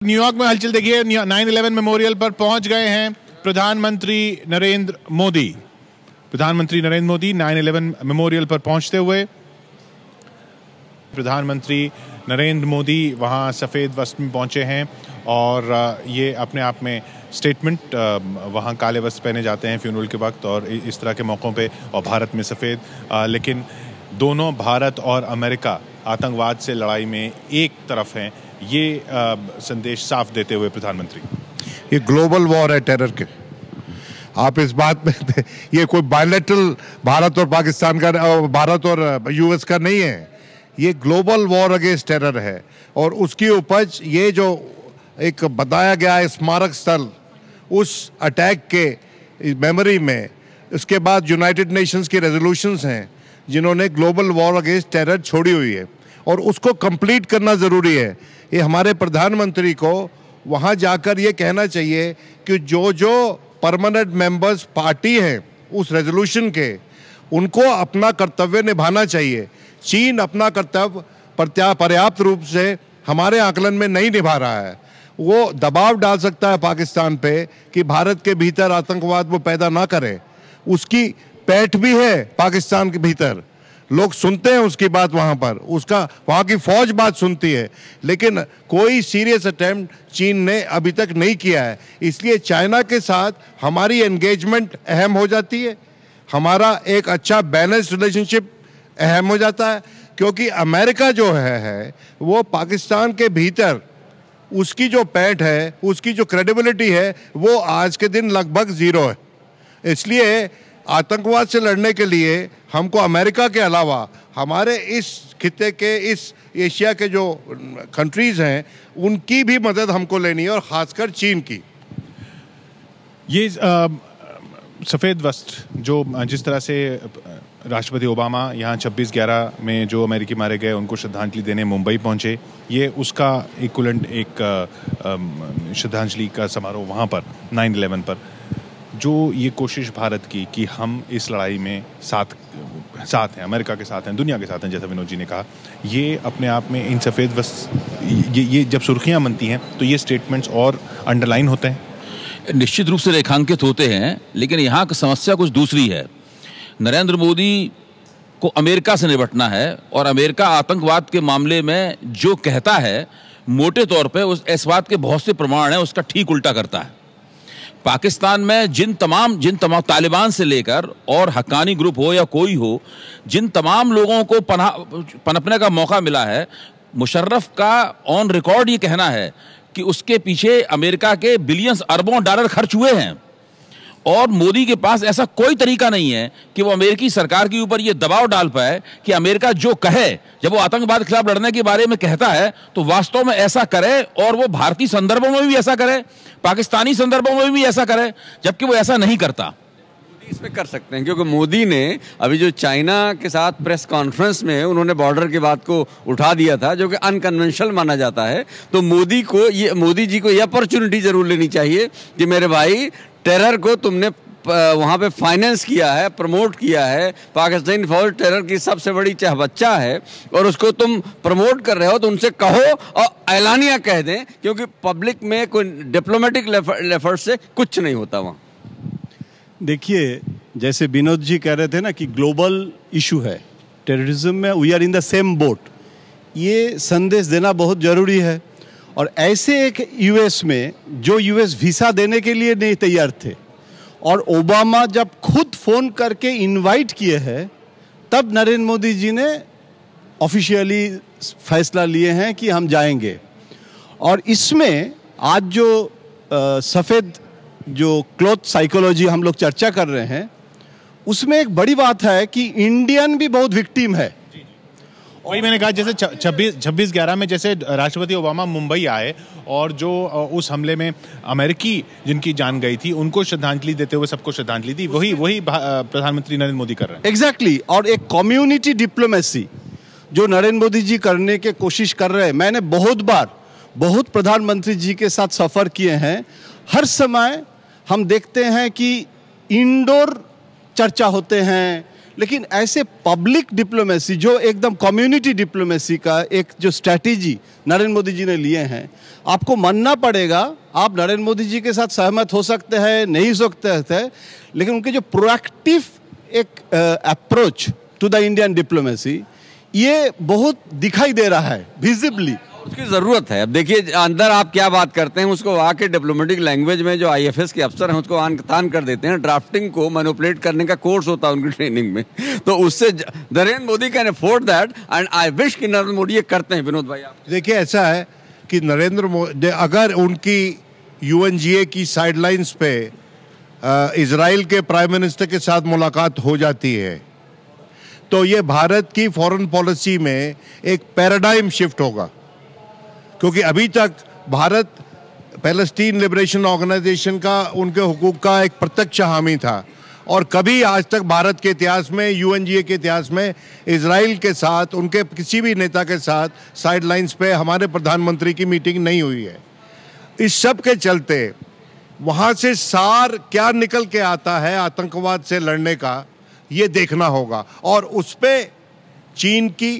New York में हलचल देखिए, 9/11 मेमोरियल पर पहुंच गए हैं प्रधानमंत्री नरेंद्र मोदी। प्रधानमंत्री नरेंद्र मोदी 9/11 मेमोरियल पर पहुंचते हुए प्रधानमंत्री नरेंद्र मोदी वहां सफ़ेद वस्त्र में पहुंचे हैं और ये अपने आप में स्टेटमेंट, वहाँ काले वस्त्र पहने जाते हैं फ्यूनरल के वक्त और इस तरह के मौक़ों पे, और भारत में सफ़ेद, लेकिन दोनों भारत और अमेरिका आतंकवाद से लड़ाई में एक तरफ हैं, ये संदेश साफ देते हुए प्रधानमंत्री। ये ग्लोबल वॉर है टेरर के, आप इस बात में ये कोई बायलैटरल भारत और पाकिस्तान का, भारत और यूएस का नहीं है, ये ग्लोबल वॉर अगेंस्ट टेरर है। और उसकी उपज ये जो एक बताया गया स्मारक स्थल उस अटैक के मेमोरी में, उसके बाद यूनाइटेड नेशंस की रेजोल्यूशंस हैं जिन्होंने ग्लोबल वॉर अगेंस्ट टेरर छोड़ी हुई है और उसको कंप्लीट करना ज़रूरी है। ये हमारे प्रधानमंत्री को वहाँ जाकर ये कहना चाहिए कि जो जो परमानेंट मेंबर्स पार्टी हैं उस रेजोल्यूशन के, उनको अपना कर्तव्य निभाना चाहिए। चीन अपना कर्तव्य पर्याप्त रूप से हमारे आकलन में नहीं निभा रहा है। वो दबाव डाल सकता है पाकिस्तान पे कि भारत के भीतर आतंकवाद वो पैदा ना करे। उसकी पैठ भी है पाकिस्तान के भीतर, लोग सुनते हैं उसकी बात वहाँ पर, उसका वहाँ की फौज बात सुनती है, लेकिन कोई सीरियस अटेम्प्ट चीन ने अभी तक नहीं किया है। इसलिए चाइना के साथ हमारी एंगेजमेंट अहम हो जाती है, हमारा एक अच्छा बैलेंस्ड रिलेशनशिप अहम हो जाता है, क्योंकि अमेरिका जो है वो पाकिस्तान के भीतर उसकी जो पैठ है, उसकी जो क्रेडिबिलिटी है, वो आज के दिन लगभग ज़ीरो है। इसलिए आतंकवाद से लड़ने के लिए हमको अमेरिका के अलावा हमारे इस खित्ते के, इस एशिया के जो कंट्रीज़ हैं, उनकी भी मदद हमको लेनी है, और ख़ासकर चीन की। ये सफ़ेद वस्त्र जो जिस तरह से राष्ट्रपति ओबामा यहाँ 26/11 में जो अमेरिकी मारे गए उनको श्रद्धांजलि देने मुंबई पहुँचे, ये उसका इक्विवेलेंट एक श्रद्धांजलि का समारोह वहाँ पर 9/11 पर, जो ये कोशिश भारत की कि हम इस लड़ाई में साथ हैं, अमेरिका के साथ हैं, दुनिया के साथ हैं, जैसा विनोद जी ने कहा, ये अपने आप में इन सफ़ेद वस्त्र ये जब सुर्खियाँ बनती हैं तो ये स्टेटमेंट्स और अंडरलाइन होते हैं, निश्चित रूप से रेखांकित होते हैं। लेकिन यहाँ की समस्या कुछ दूसरी है। नरेंद्र मोदी को अमेरिका से निपटना है और अमेरिका आतंकवाद के मामले में जो कहता है, मोटे तौर पे इस बात के बहुत से प्रमाण हैं, उसका ठीक उल्टा करता है। पाकिस्तान में जिन तमाम तालिबान से लेकर और हक्कानी ग्रुप हो या कोई हो, जिन तमाम लोगों को पनपने का मौका मिला है, मुशर्रफ का ऑन रिकॉर्ड ये कहना है कि उसके पीछे अमेरिका के बिलियंस अरबों डॉलर खर्च हुए हैं, और मोदी के पास ऐसा कोई तरीका नहीं है कि वो अमेरिकी सरकार के ऊपर ये दबाव डाल पाए कि अमेरिका जो कहे, जब वो आतंकवाद के खिलाफ लड़ने के बारे में कहता है तो वास्तव में ऐसा करे, और वो भारतीय संदर्भों में भी ऐसा करे, पाकिस्तानी संदर्भों में भी ऐसा करे, जबकि वो ऐसा नहीं करता। इसमें कर सकते हैं, क्योंकि मोदी ने अभी जो चाइना के साथ प्रेस कॉन्फ्रेंस में उन्होंने बॉर्डर की बात को उठा दिया था, जो कि अनकन्वेंशनल माना जाता है, तो मोदी जी को ये अपॉर्चुनिटी जरूर लेनी चाहिए कि मेरे भाई, टेरर को तुमने वहाँ पे फाइनेंस किया है, प्रमोट किया है, पाकिस्तानी फौज टेरर की सबसे बड़ी चहबच्चा है, और उसको तुम प्रमोट कर रहे हो, तो उनसे कहो और ऐलानिया कह दें, क्योंकि पब्लिक में कोई डिप्लोमेटिक एफर्ट से कुछ नहीं होता वहाँ। देखिए, जैसे विनोद जी कह रहे थे ना कि ग्लोबल इशू है टेररिज्म में, we are in the same boat, ये संदेश देना बहुत ज़रूरी है। और ऐसे एक यूएस में जो यूएस वीज़ा देने के लिए नहीं तैयार थे, और ओबामा जब खुद फ़ोन करके इनवाइट किए हैं, तब नरेंद्र मोदी जी ने ऑफिशियली फैसला लिए हैं कि हम जाएंगे। और इसमें आज जो सफ़ेद जो क्लॉथ साइकोलॉजी हम लोग चर्चा कर रहे हैं, उसमें एक बड़ी बात है कि इंडियन भी बहुत विक्टिम है। वही मैंने कहा, जैसे 26/11 में जैसे राष्ट्रपति ओबामा मुंबई आए और जो उस हमले में अमेरिकी जिनकी जान गई थी उनको श्रद्धांजलि देते हुए सबको श्रद्धांजलि दी, वही प्रधानमंत्री नरेंद्र मोदी कर रहे हैं। एग्जैक्टली। और एक कम्युनिटी डिप्लोमेसी जो नरेंद्र मोदी जी करने के कोशिश कर रहे हैं, मैंने बहुत प्रधानमंत्री जी के साथ सफ़र किए हैं, हर समय हम देखते हैं कि इंडोर चर्चा होते हैं, लेकिन ऐसे पब्लिक डिप्लोमेसी जो एकदम कम्युनिटी डिप्लोमेसी का एक जो स्ट्रैटेजी नरेंद्र मोदी जी ने लिए हैं, आपको मानना पड़ेगा। आप नरेंद्र मोदी जी के साथ सहमत हो सकते हैं, नहीं हो सकते थे, लेकिन उनके जो प्रोएक्टिव एक approach to the Indian diplomacy, ये बहुत दिखाई दे रहा है विजिबली। उसकी जरूरत है। अब देखिए अंदर आप क्या बात करते हैं उसको आके डिप्लोमेटिक लैंग्वेज में जो आईएफएस के अफसर हैं उसको आन तान कर देते हैं। ड्राफ्टिंग को मैनिपुलेट करने का कोर्स होता है उनकी ट्रेनिंग में, तो उससे Narendra Modi can afford that and I wish कि नरेंद्र मोदी ये करते हैं। विनोद भाई आप देखिए, ऐसा है कि नरेंद्र मोदी अगर उनकी यूएनजीए की साइडलाइंस पे इजराइल के प्राइम मिनिस्टर के साथ मुलाकात हो जाती है तो ये भारत की फॉरेन पॉलिसी में एक पैराडाइम शिफ्ट होगा, क्योंकि अभी तक भारत पैलेस्टीन लिबरेशन ऑर्गेनाइजेशन का, उनके हुकूक का एक प्रत्यक्ष हामी था और कभी आज तक भारत के इतिहास में, यूएनजीए के इतिहास में इजराइल के साथ, उनके किसी भी नेता के साथ साइडलाइंस पे हमारे प्रधानमंत्री की मीटिंग नहीं हुई है। इस सब के चलते वहाँ से सार क्या निकल के आता है आतंकवाद से लड़ने का, ये देखना होगा। और उस पे चीन की,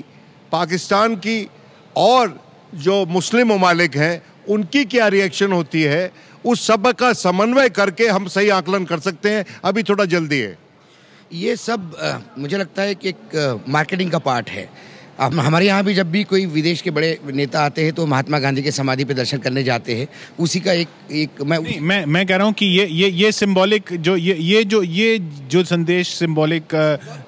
पाकिस्तान की और जो मुस्लिम ममालिक हैं उनकी क्या रिएक्शन होती है, उस सब का समन्वय करके हम सही आकलन कर सकते हैं। अभी थोड़ा जल्दी है। ये सब मुझे लगता है कि एक मार्केटिंग का पार्ट है। हमारे यहाँ भी जब भी कोई विदेश के बड़े नेता आते हैं तो महात्मा गांधी के समाधि पे दर्शन करने जाते हैं। उसी का एक मैं कह रहा हूँ कि ये सिंबॉलिक ये जो संदेश सिंबॉलिक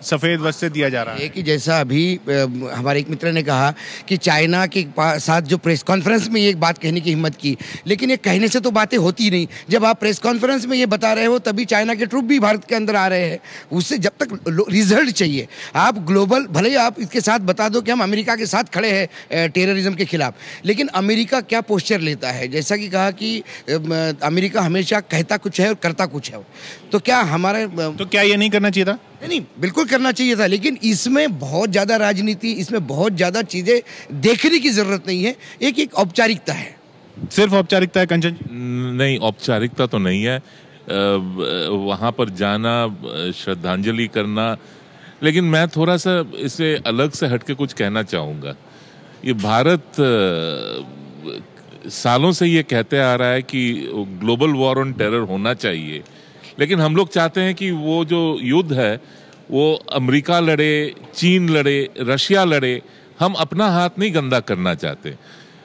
सफेद वस्त्र से दिया जा रहा है कि जैसा अभी हमारे एक मित्र ने कहा कि चाइना के साथ जो प्रेस कॉन्फ्रेंस में ये एक बात कहने की हिम्मत की, लेकिन ये कहने से तो बातें होती नहीं। जब आप प्रेस कॉन्फ्रेंस में ये बता रहे हो तभी चाइना के ट्रूप भी भारत के अंदर आ रहे हैं। उससे जब तक रिजल्ट चाहिए, आप ग्लोबल भले ही आप इसके साथ बता कि हम अमेरिका के साथ खड़े हैं टेररिज्म के खिलाफ, लेकिन अमेरिका क्या पोस्चर लेता है। जैसा कि कहा कि अमेरिका हमेशा कहता कुछ है और करता कुछ है, तो क्या हमारे तो क्या ये नहीं करना चाहिए था? नहीं, बिल्कुल करना चाहिए था, लेकिन इसमें बहुत ज़्यादा राजनीति, इसमें बहुत ज़्यादा चीज़ें देखने की ज़रूरत नहीं है। एक औपचारिकता है, सिर्फ औपचारिकता है कंचन? नहीं, औपचारिकता तो नहीं है। वहाँ पर जाना, श्रद्धांजलि करना, लेकिन मैं थोड़ा सा इसे अलग से हटके कुछ कहना चाहूँगा। ये भारत सालों से ये कहते आ रहा है कि ग्लोबल वॉर ऑन टेरर होना चाहिए, लेकिन हम लोग चाहते हैं कि वो जो युद्ध है वो अमेरिका लड़े, चीन लड़े, रशिया लड़े, हम अपना हाथ नहीं गंदा करना चाहते।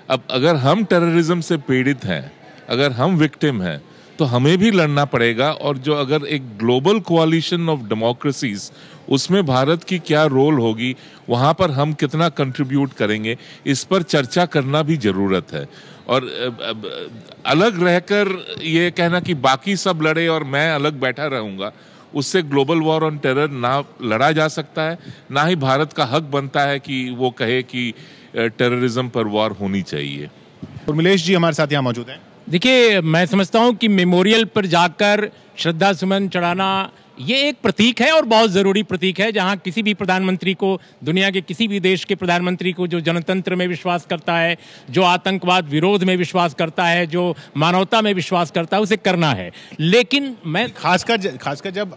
अब अगर हम टेररिज्म से पीड़ित हैं, अगर हम विक्टिम हैं, तो हमें भी लड़ना पड़ेगा। और जो अगर एक ग्लोबल कोalition ऑफ डेमोक्रेसीज, उसमें भारत की क्या रोल होगी, वहाँ पर हम कितना कंट्रीब्यूट करेंगे, इस पर चर्चा करना भी ज़रूरत है। और अलग रहकर ये कहना कि बाकी सब लड़े और मैं अलग बैठा रहूँगा, उससे ग्लोबल वॉर ऑन टेरर ना लड़ा जा सकता है, ना ही भारत का हक बनता है कि वो कहे कि टेररिज्म पर वॉर होनी चाहिए। उर्मिलेश जी हमारे साथ यहाँ मौजूद हैं। देखिए, मैं समझता हूँ कि मेमोरियल पर जाकर श्रद्धा सुमन चढ़ाना ये एक प्रतीक है और बहुत ज़रूरी प्रतीक है। जहाँ किसी भी प्रधानमंत्री को, दुनिया के किसी भी देश के प्रधानमंत्री को जो जनतंत्र में विश्वास करता है, जो आतंकवाद विरोध में विश्वास करता है, जो मानवता में विश्वास करता है, उसे करना है। लेकिन मैं खासकर जब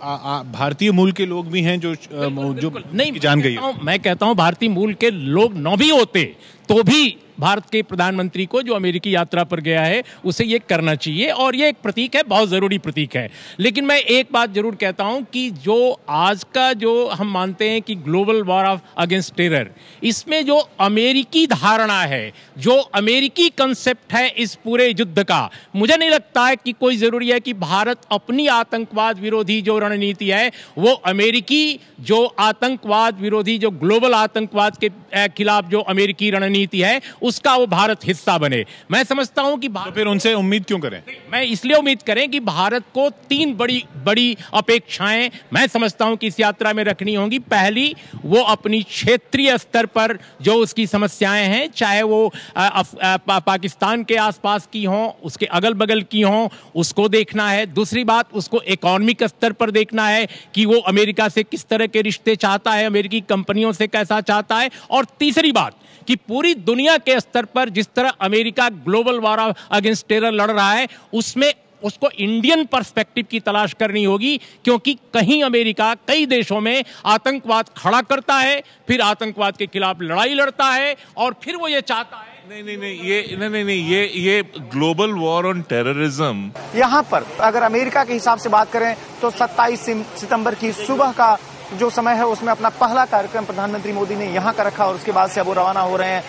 भारतीय मूल के लोग भी हैं जो नहीं जान गई, मैं कहता हूँ भारतीय मूल के लोग न भी होते तो भी भारत के प्रधानमंत्री को जो अमेरिकी यात्रा पर गया है उसे ये करना चाहिए, और ये एक प्रतीक है, बहुत ज़रूरी प्रतीक है। लेकिन मैं एक बात जरूर कहता हूं कि जो आज का जो हम मानते हैं कि global war of against terror, इसमें जो अमेरिकी धारणा है, जो अमेरिकी कंसेप्ट है इस पूरे युद्ध का, मुझे नहीं लगता है कि कोई ज़रूरी है कि भारत अपनी आतंकवाद विरोधी जो रणनीति है वो अमेरिकी जो आतंकवाद विरोधी, जो ग्लोबल आतंकवाद के खिलाफ जो अमेरिकी रणनीति है उसका वो भारत हिस्सा बने। मैं समझता हूं कि तो फिर उनसे उम्मीद क्यों करें? मैं इसलिए उम्मीद करें कि भारत को तीन बड़ी अपेक्षाएं मैं समझता हूं कि इस यात्रा में रखनी होंगी। पहली, वो अपनी क्षेत्रीय स्तर पर जो उसकी समस्याएं हैं, चाहे वो पाकिस्तान के आसपास की हों, उसके अगल बगल की हों, उसको देखना है। दूसरी बात, उसको इकोनॉमिक स्तर पर देखना है कि वो अमेरिका से किस तरह के रिश्ते चाहता है, अमेरिकी कंपनियों से कैसा चाहता है। और तीसरी बात कि पूरी दुनिया के स्तर पर जिस तरह America global war against terror लड़ रहा है, उसमें उसको इंडियन पर्सपेक्टिव की तलाश करनी होगी, क्योंकि कहीं अमेरिका कई देशों में आतंकवाद खड़ा करता है, फिर आतंकवाद के खिलाफ लड़ाई लड़ता है, और फिर वो ये चाहता है ये ग्लोबल वॉर ऑन टेररिज्म। यहाँ पर अगर अमेरिका के हिसाब से बात करें तो 27 सितंबर की सुबह का जो समय है उसमें अपना पहला कार्यक्रम प्रधानमंत्री मोदी ने यहाँ का रखा, और उसके बाद से अब वो रवाना हो रहे हैं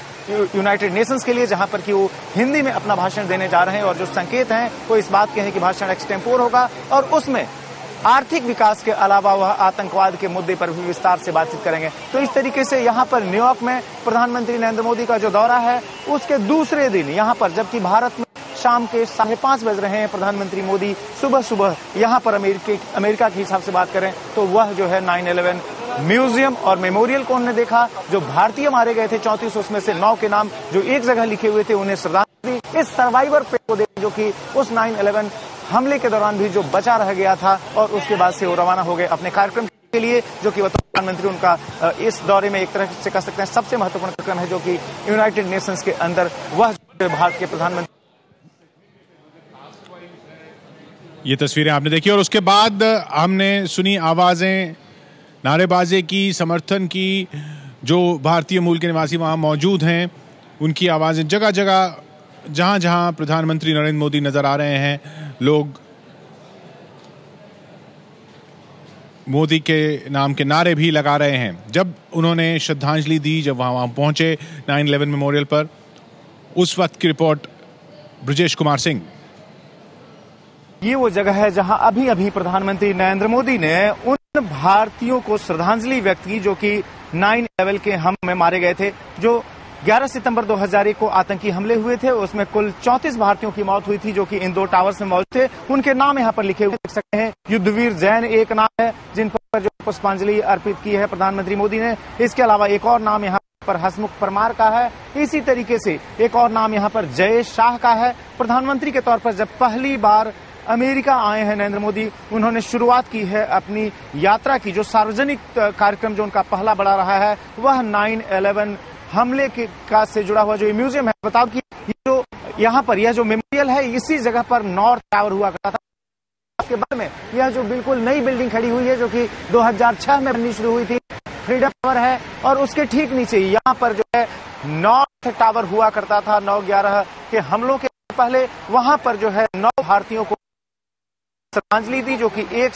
यूनाइटेड नेशंस के लिए, जहां पर कि वो हिंदी में अपना भाषण देने जा रहे हैं। और जो संकेत हैं वो इस बात के हैं कि भाषण एक्सटेम्पोर होगा, और उसमें आर्थिक विकास के अलावा वह आतंकवाद के मुद्दे पर भी विस्तार से बातचीत करेंगे। तो इस तरीके से यहाँ पर न्यूयॉर्क में प्रधानमंत्री नरेंद्र मोदी का जो दौरा है उसके दूसरे दिन यहाँ पर, जबकि भारत में शाम के 5:30 बज रहे हैं, प्रधानमंत्री मोदी सुबह यहाँ पर अमेरिका के हिसाब से बात करें तो वह जो है 9/11 म्यूजियम और मेमोरियल को उन्होंने देखा। जो भारतीय मारे गए थे 34, उसमें से 9 के नाम जो एक जगह लिखे हुए थे उन्हें श्रद्धांजलि, इस सर्वाइवर पे को देखा जो कि उस 9/11 हमले के दौरान भी जो बचा रह गया था, और उसके बाद से वो रवाना हो गए अपने कार्यक्रम के लिए, जो कि प्रधानमंत्री उनका इस दौरे में एक तरह से कह सकते हैं सबसे महत्वपूर्ण कार्यक्रम है, जो कि यूनाइटेड नेशंस के अंदर वह भारत के प्रधानमंत्री। ये तस्वीरें आपने देखी, और उसके बाद हमने सुनी आवाजें नारेबाजी की, समर्थन की। जो भारतीय मूल के निवासी वहां मौजूद हैं उनकी आवाजें जगह जगह, जहां जहां प्रधानमंत्री नरेंद्र मोदी नजर आ रहे हैं, लोग मोदी के नाम के नारे भी लगा रहे हैं। जब उन्होंने श्रद्धांजलि दी, जब वहां पहुंचे 9/11 मेमोरियल पर, उस वक्त की रिपोर्ट ब्रजेश कुमार सिंह। ये वो जगह है जहां अभी अभी प्रधानमंत्री नरेंद्र मोदी ने उन भारतीयों को श्रद्धांजलि व्यक्त की जो कि 9/11 के हमले में मारे गए थे। जो 11 सितंबर 2001 को आतंकी हमले हुए थे, उसमें कुल 34 भारतीयों की मौत हुई थी, जो कि इन 2 टावर्स में मौजूद थे। उनके नाम यहाँ पर लिखे हुए देख सकते हैं। युद्धवीर जैन एक नाम है जिन पर जो पुष्पांजलि अर्पित की है प्रधानमंत्री मोदी ने। इसके अलावा एक और नाम यहाँ पर हसमुख परमार का है। इसी तरीके से एक और नाम यहाँ पर जयेश शाह का है। प्रधानमंत्री के तौर पर जब पहली बार अमेरिका आए हैं नरेंद्र मोदी, उन्होंने शुरुआत की है अपनी यात्रा की। जो सार्वजनिक कार्यक्रम जो उनका पहला बड़ा रहा है वह 9/11 हमले के का से जुड़ा हुआ जो म्यूजियम है। बताओ कि जो यहाँ पर यह जो मेमोरियल है, इसी जगह पर नॉर्थ टावर हुआ करता था। उसके बाद में यह जो बिल्कुल नई बिल्डिंग खड़ी हुई है जो कि 2006 में बननी शुरू हुई थी, फ्रीडम टावर है, और उसके ठीक नीचे यहाँ पर जो है नॉर्थ टावर हुआ करता था। 9/11 के हमलों के पहले वहां पर जो है 9 भारतीयों को श्रद्धांजलि दी, जो कि एक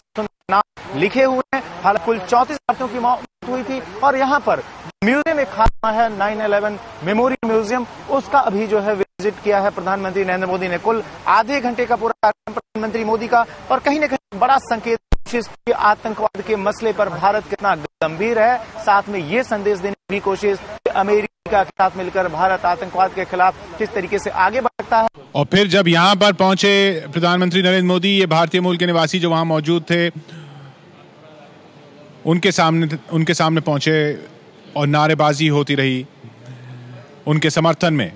नाम लिखे हुए हैं। हालांकि कुल 34 भारतीयों की मौत हुई थी। और यहाँ पर म्यूजियम एक खाना है 9/11 मेमोरियल म्यूजियम, उसका अभी जो है विजिट किया है प्रधानमंत्री नरेंद्र मोदी ने। कुल आधे घंटे का पूरा कार्यक्रम प्रधानमंत्री मोदी का, और कहीं न कहीं बड़ा संकेत कि आतंकवाद के मसले पर भारत कितना गंभीर है। साथ में ये संदेश देने की कोशिश कि अमेरिका के साथ मिलकर भारत आतंकवाद के खिलाफ किस तरीके से आगे बढ़ सकता है। और फिर जब यहां पर पहुंचे प्रधानमंत्री नरेंद्र मोदी, ये भारतीय मूल के निवासी जो वहां मौजूद थे उनके सामने पहुंचे और नारेबाजी होती रही उनके समर्थन में।